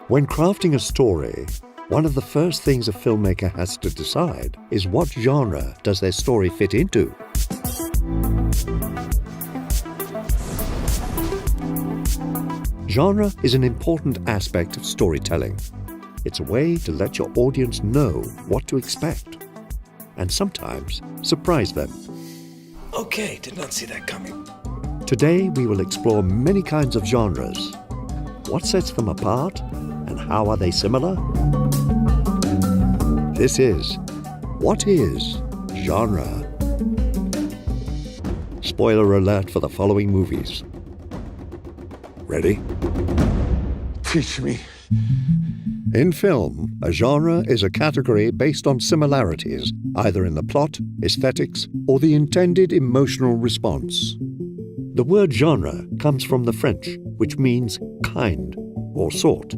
When crafting a story, one of the first things a filmmaker has to decide is what genre does their story fit into. Genre is an important aspect of storytelling. It's a way to let your audience know what to expect, and sometimes surprise them. Okay, did not see that coming. Today we will explore many kinds of genres. What sets them apart, and how are they similar? This is What is Genre? Spoiler alert for the following movies. Ready? Teach me. In film, a genre is a category based on similarities, either in the plot, aesthetics, or the intended emotional response. The word genre comes from the French, which means kind or sort.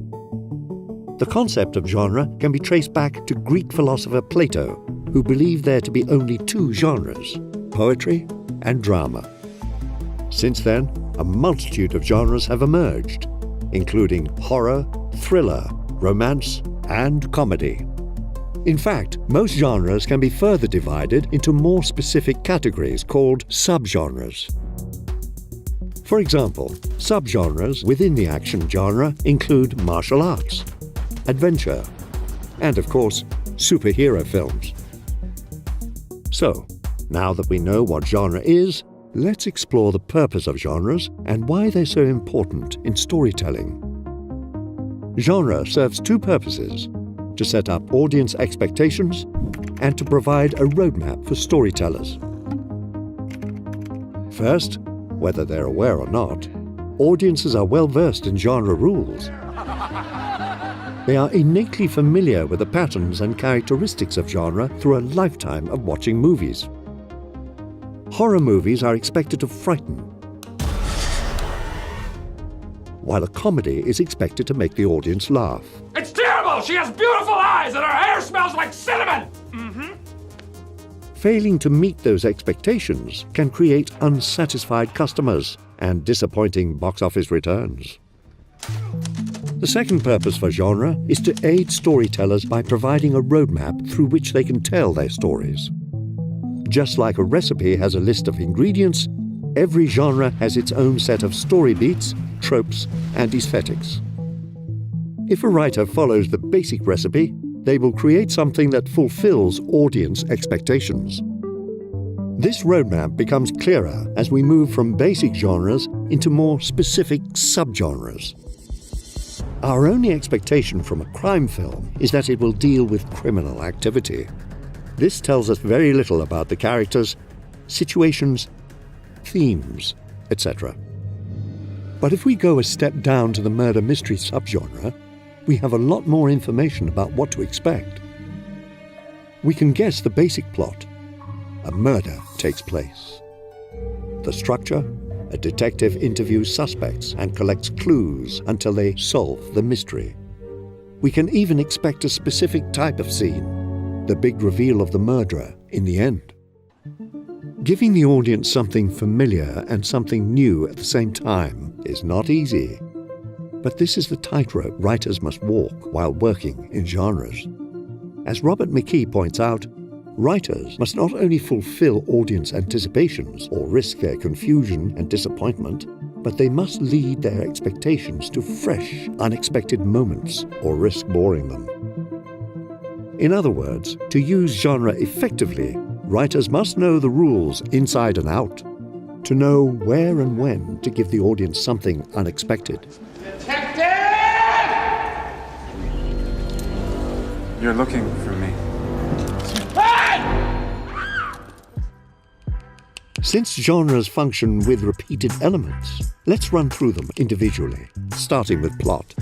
The concept of genre can be traced back to Greek philosopher Plato, who believed there to be only two genres, poetry and drama. Since then, a multitude of genres have emerged, including horror, thriller, romance, and comedy. In fact, most genres can be further divided into more specific categories called subgenres. For example, subgenres within the action genre include martial arts, adventure, and of course, superhero films. So, now that we know what genre is, let's explore the purpose of genres and why they're so important in storytelling. Genre serves two purposes: to set up audience expectations and to provide a roadmap for storytellers. First, whether they're aware or not, audiences are well versed in genre rules. They are innately familiar with the patterns and characteristics of genre through a lifetime of watching movies. Horror movies are expected to frighten, while a comedy is expected to make the audience laugh. It's terrible! She has beautiful eyes and her hair smells like cinnamon! Failing to meet those expectations can create unsatisfied customers and disappointing box office returns. The second purpose for genre is to aid storytellers by providing a roadmap through which they can tell their stories. Just like a recipe has a list of ingredients, every genre has its own set of story beats, tropes, and aesthetics. If a writer follows the basic recipe, they will create something that fulfills audience expectations. This roadmap becomes clearer as we move from basic genres into more specific subgenres. Our only expectation from a crime film is that it will deal with criminal activity. This tells us very little about the characters, situations, themes, etc. But if we go a step down to the murder mystery subgenre, we have a lot more information about what to expect. We can guess the basic plot. A murder takes place. The structure: a detective interviews suspects and collects clues until they solve the mystery. We can even expect a specific type of scene, the big reveal of the murderer in the end. Giving the audience something familiar and something new at the same time is not easy. But this is the tightrope writers must walk while working in genres. As Robert McKee points out, writers must not only fulfill audience anticipations or risk their confusion and disappointment, but they must lead their expectations to fresh, unexpected moments or risk boring them. In other words, to use genre effectively, writers must know the rules inside and out, to know where and when to give the audience something unexpected. Detective! You're looking for me. Since genres function with repeated elements, let's run through them individually, starting with plot.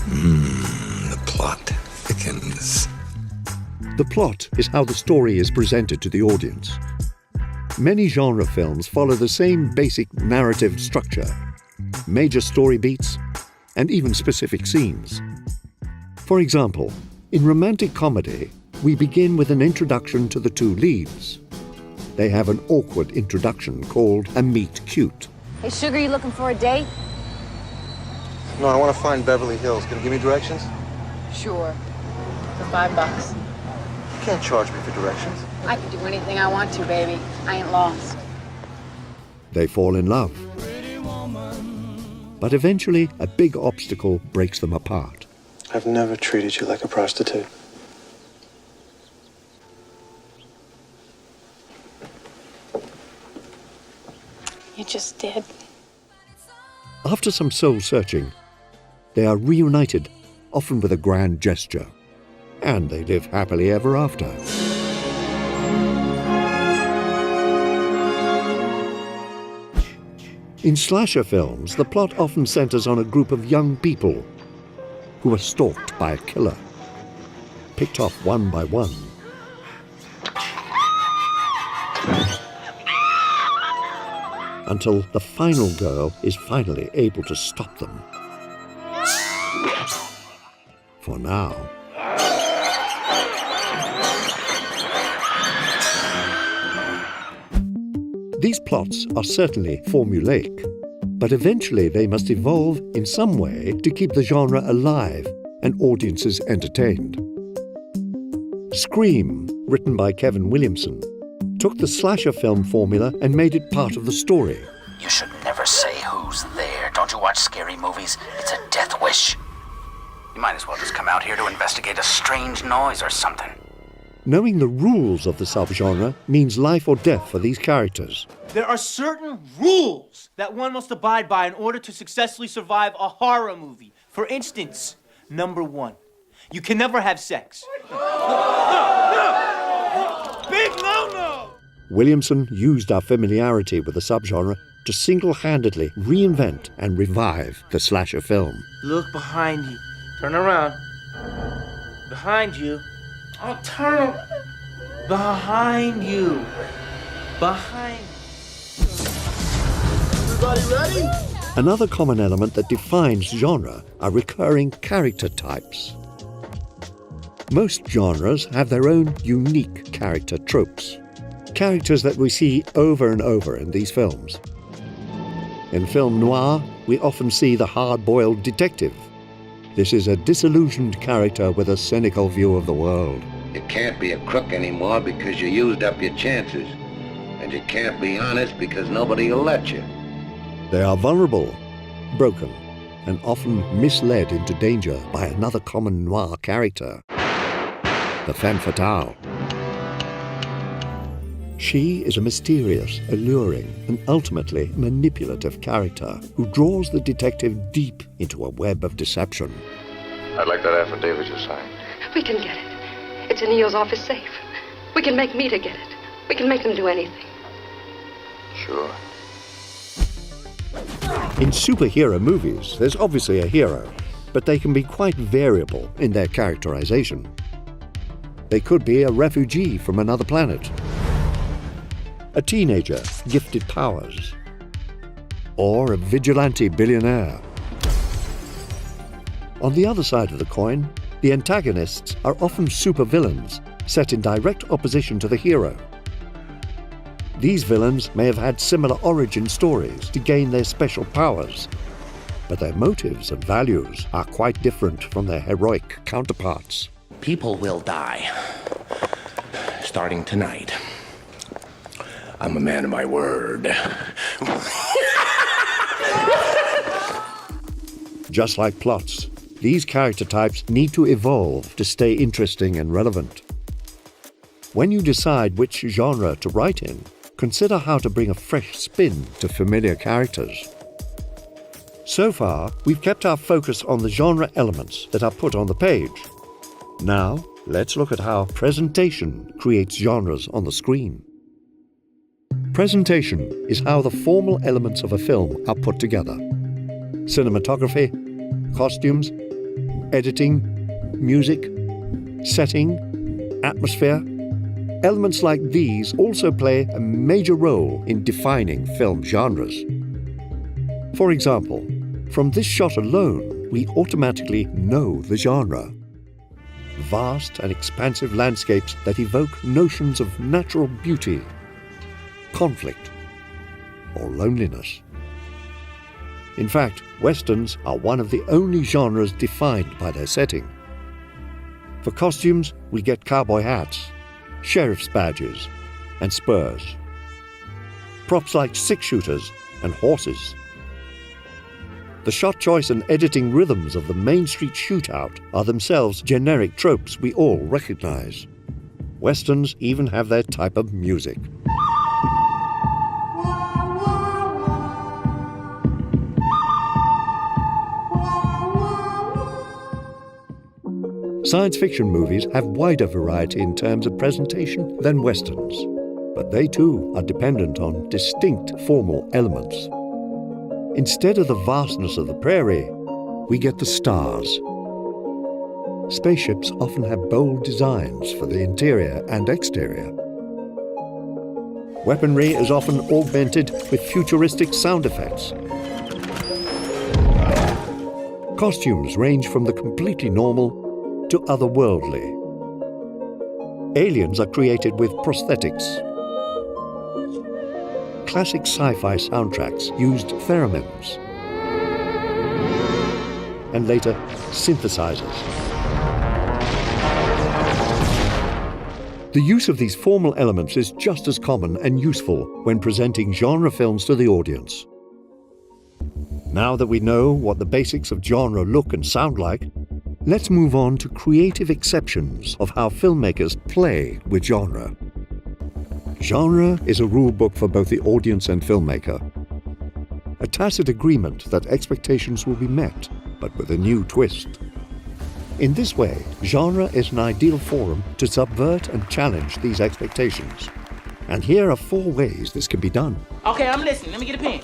The plot thickens. The plot is how the story is presented to the audience. Many genre films follow the same basic narrative structure: major story beats, and even specific scenes. For example, in romantic comedy, we begin with an introduction to the two leads. They have an awkward introduction called a meet cute. Hey, Sugar, you looking for a date? No, I want to find Beverly Hills. Can you give me directions? Sure. For $5. You can't charge me for directions. I can do anything I want to, baby. I ain't lost. They fall in love. But eventually, a big obstacle breaks them apart. I've never treated you like a prostitute. You just did. After some soul-searching, they are reunited, often with a grand gesture, and they live happily ever after. In slasher films, the plot often centers on a group of young people who are stalked by a killer, picked off one by one. Until the final girl is finally able to stop them. For now. These plots are certainly formulaic, but eventually they must evolve in some way to keep the genre alive and audiences entertained. Scream, written by Kevin Williamson, took the slasher film formula and made it part of the story. You should never say who's there. Don't you watch scary movies? It's a death wish. You might as well just come out here to investigate a strange noise or something. Knowing the rules of the subgenre means life or death for these characters. There are certain rules that one must abide by in order to successfully survive a horror movie. For instance, number 1, you can never have sex. Big no-no! Williamson used our familiarity with the subgenre to single-handedly reinvent and revive the slasher film. Look behind you. Turn around. Behind you. Oh, turn. Behind you. Behind. Everybody ready? Another common element that defines genre are recurring character types. Most genres have their own unique character tropes, characters that we see over and over in these films. In film noir, we often see the hard-boiled detective. This is a disillusioned character with a cynical view of the world. You can't be a crook anymore because you used up your chances. And you can't be honest because nobody will let you. They are vulnerable, broken, and often misled into danger by another common noir character, the femme fatale. She is a mysterious, alluring, and ultimately manipulative character who draws the detective deep into a web of deception. I'd like that affidavit you signed. We can get it. It's in Neil's office safe. We can make Mita get it. We can make them do anything. Sure. In superhero movies, there's obviously a hero, but they can be quite variable in their characterization. They could be a refugee from another planet, a teenager gifted powers, or a vigilante billionaire. On the other side of the coin, the antagonists are often supervillains set in direct opposition to the hero. These villains may have had similar origin stories to gain their special powers, but their motives and values are quite different from their heroic counterparts. People will die, starting tonight. I'm a man of my word. Just like plots, these character types need to evolve to stay interesting and relevant. When you decide which genre to write in, consider how to bring a fresh spin to familiar characters. So far, we've kept our focus on the genre elements that are put on the page. Now, let's look at how presentation creates genres on the screen. Presentation is how the formal elements of a film are put together. Cinematography, costumes, editing, music, setting, atmosphere. Elements like these also play a major role in defining film genres. For example, from this shot alone, we automatically know the genre. Vast and expansive landscapes that evoke notions of natural beauty, conflict, or loneliness. In fact, westerns are one of the only genres defined by their setting. For costumes, we get cowboy hats, sheriff's badges, and spurs. Props like six-shooters and horses. The shot choice and editing rhythms of the Main Street shootout are themselves generic tropes we all recognize. Westerns even have their type of music. Science fiction movies have wider variety in terms of presentation than westerns, but they too are dependent on distinct formal elements. Instead of the vastness of the prairie, we get the stars. Spaceships often have bold designs for the interior and exterior. Weaponry is often augmented with futuristic sound effects. Costumes range from the completely normal to otherworldly. Aliens are created with prosthetics. Classic sci-fi soundtracks used theremins and later synthesizers. The use of these formal elements is just as common and useful when presenting genre films to the audience. Now that we know what the basics of genre look and sound like, let's move on to creative exceptions of how filmmakers play with genre. Genre is a rule book for both the audience and filmmaker. A tacit agreement that expectations will be met, but with a new twist. In this way, genre is an ideal forum to subvert and challenge these expectations. And here are 4 ways this can be done. Okay, I'm listening. Let me get a pen.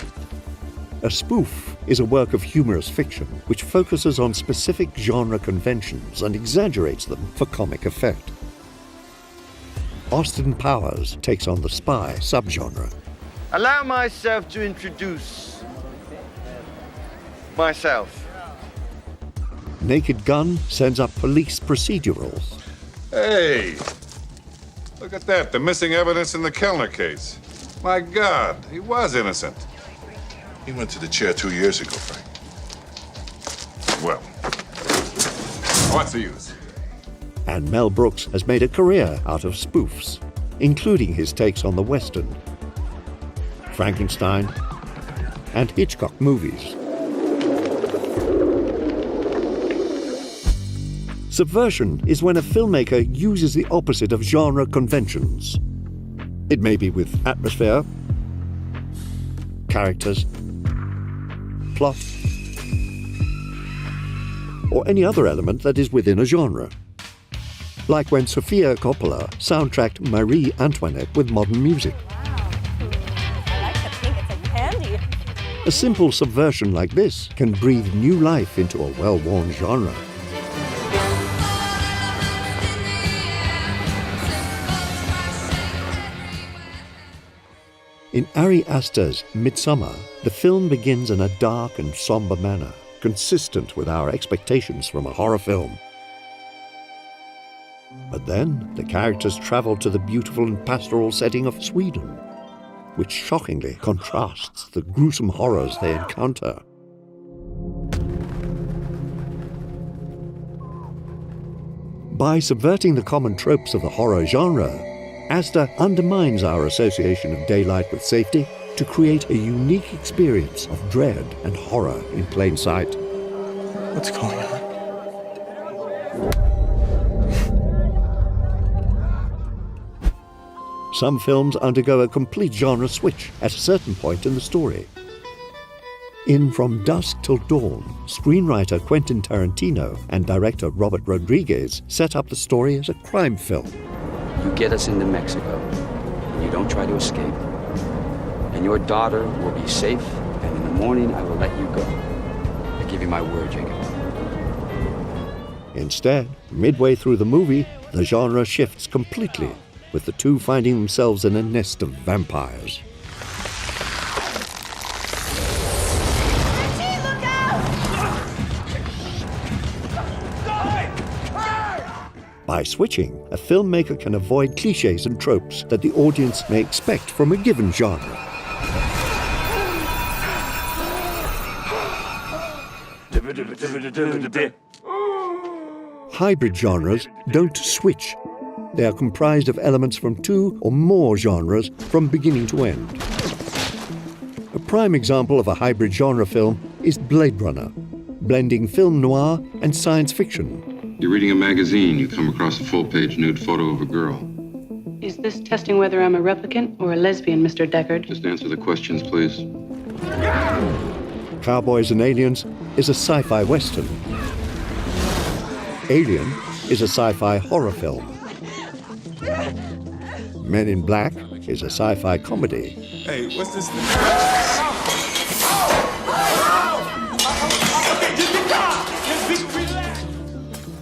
A spoof is a work of humorous fiction which focuses on specific genre conventions and exaggerates them for comic effect. Austin Powers takes on the spy subgenre. Allow myself to introduce myself. Naked Gun sends up police procedurals. Hey, look at that, the missing evidence in the Kellner case. My God, he was innocent. He went to the chair 2 years ago, Frank. Well, what's the use? And Mel Brooks has made a career out of spoofs, including his takes on the Western, Frankenstein, and Hitchcock movies. Subversion is when a filmmaker uses the opposite of genre conventions. It may be with atmosphere, characters, plot, or any other element that is within a genre. Like when Sofia Coppola soundtracked Marie Antoinette with modern music. I like to think it's a candy. A simple subversion like this can breathe new life into a well-worn genre. In Ari Aster's Midsummer, the film begins in a dark and somber manner, consistent with our expectations from a horror film. But then, the characters travel to the beautiful and pastoral setting of Sweden, which shockingly contrasts the gruesome horrors they encounter. By subverting the common tropes of the horror genre, Aster undermines our association of daylight with safety to create a unique experience of dread and horror in plain sight. What's going on? Some films undergo a complete genre switch at a certain point in the story. In From Dusk Till Dawn, screenwriter Quentin Tarantino and director Robert Rodriguez set up the story as a crime film. You get us into Mexico, and you don't try to escape. And your daughter will be safe, and in the morning I will let you go. I give you my word, Jacob. Instead, midway through the movie, the genre shifts completely, with the two finding themselves in a nest of vampires. By switching, a filmmaker can avoid cliches and tropes that the audience may expect from a given genre. Hybrid genres don't switch. They are comprised of elements from two or more genres from beginning to end. A prime example of a hybrid genre film is Blade Runner, blending film noir and science fiction. You're reading a magazine, you come across a full-page nude photo of a girl. Is this testing whether I'm a replicant or a lesbian, Mr. Deckard? Just answer the questions, please. Cowboys and Aliens is a sci-fi western. Alien is a sci-fi horror film. Men in Black is a sci-fi comedy. Hey, what's this thing?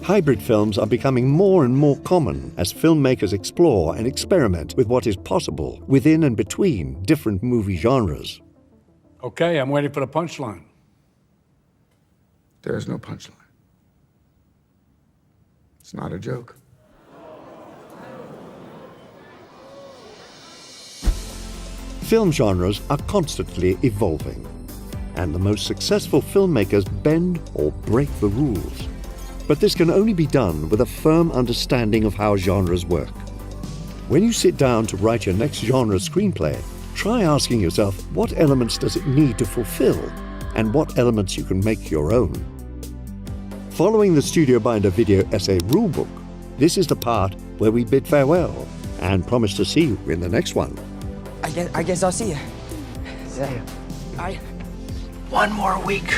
Hybrid films are becoming more and more common as filmmakers explore and experiment with what is possible within and between different movie genres. Okay, I'm waiting for the punchline. There's no punchline. It's not a joke. Film genres are constantly evolving, and the most successful filmmakers bend or break the rules. But this can only be done with a firm understanding of how genres work. When you sit down to write your next genre screenplay, try asking yourself what elements does it need to fulfill and what elements you can make your own. Following the Studio Binder video essay rulebook, this is the part where we bid farewell and promise to see you in the next one. I guess I'll see you. One more week.